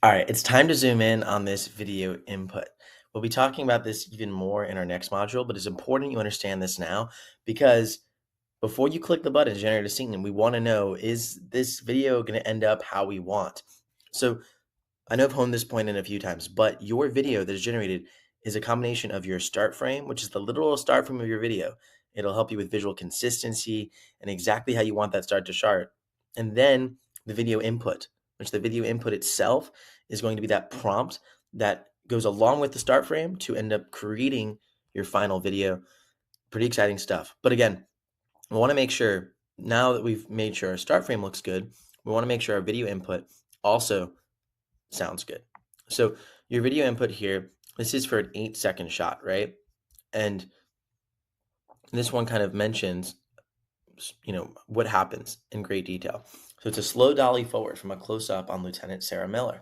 All right, it's time to zoom in on this video input. We'll be talking about this even more in our next module, but it's important you understand this now because before you click the button to generate a scene, we want to know, is this video going to end up how we want? So I know I've honed this point in a few times, but your video that is generated is a combination of your start frame, which is the literal start frame of your video. It'll help you with visual consistency and exactly how you want that start to chart. And then the video input, which the video input itself is going to be that prompt that goes along with the start frame to end up creating your final video. Pretty exciting stuff. But again, we want to make sure now that we've made sure our start frame looks good, we want to make sure our video input also sounds good. So your video input here, this is for an 8-second shot, right? And this one kind of mentions, what happens in great detail. So it's a slow dolly forward from a close-up on Lieutenant Sarah Miller,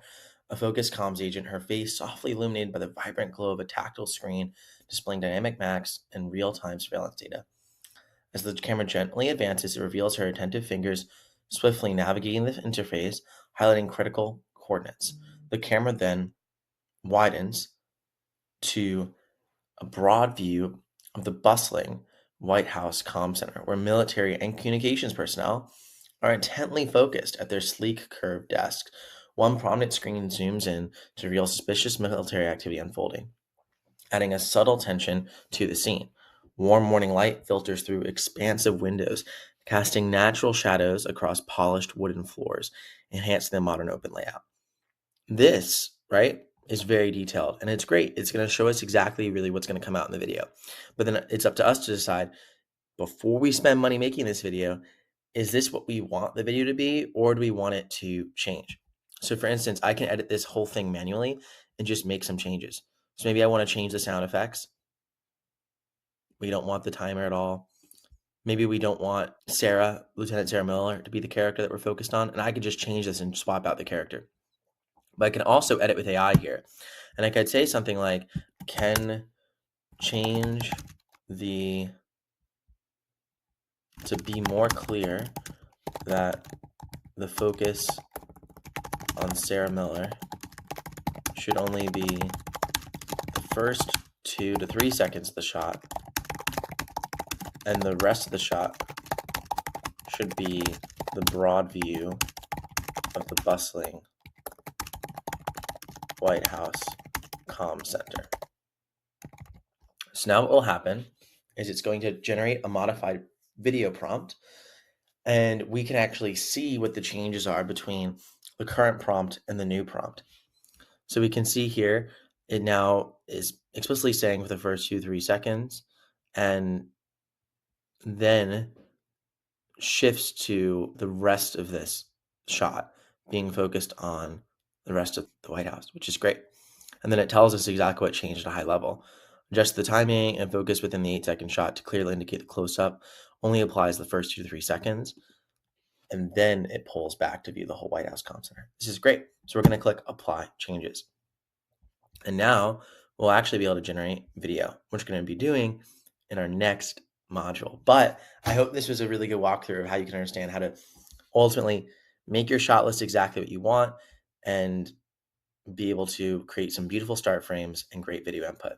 a focused comms agent, her face softly illuminated by the vibrant glow of a tactile screen displaying dynamic maps and real-time surveillance data. As the camera gently advances, it reveals her attentive fingers swiftly navigating the interface, highlighting critical coordinates. The camera then widens to a broad view of the bustling White House comm center, where military and communications personnel are intently focused at their sleek, curved desks. One prominent screen zooms in to reveal suspicious military activity unfolding, adding a subtle tension to the scene. Warm morning light filters through expansive windows, casting natural shadows across polished wooden floors, enhancing the modern open layout. This, right, is very detailed and it's great. It's going to show us exactly really what's going to come out in the video. But then it's up to us to decide before we spend money making this video, is this what we want the video to be or do we want it to change? So for instance, I can edit this whole thing manually and just make some changes. So maybe I want to change the sound effects. We don't want the timer at all. Maybe we don't want Lieutenant Sarah Miller, to be the character that we're focused on. And I could just change this and swap out the character. But I can also edit with AI here. And I could say something like, can change to be more clear that the focus on Sarah Miller should only be the first 2 to 3 seconds of the shot, and the rest of the shot should be the broad view of the bustling White House comm center. So now what will happen is it's going to generate a modified video prompt, and we can actually see what the changes are between the current prompt and the new prompt. So we can see here, it now is explicitly saying for the first 2-3 seconds, and then shifts to the rest of this shot being focused on the rest of the White House, which is great. And then it tells us exactly what changed at a high level. Adjust the timing and focus within the 8-second shot to clearly indicate the close-up only applies the first 2 to 3 seconds, and then it pulls back to view the whole White House comm center. This is great. So we're going to click Apply Changes. And now we'll actually be able to generate video, which we're going to be doing in our next module. But I hope this was a really good walkthrough of how you can understand how to ultimately make your shot list exactly what you want and be able to create some beautiful start frames and great video input.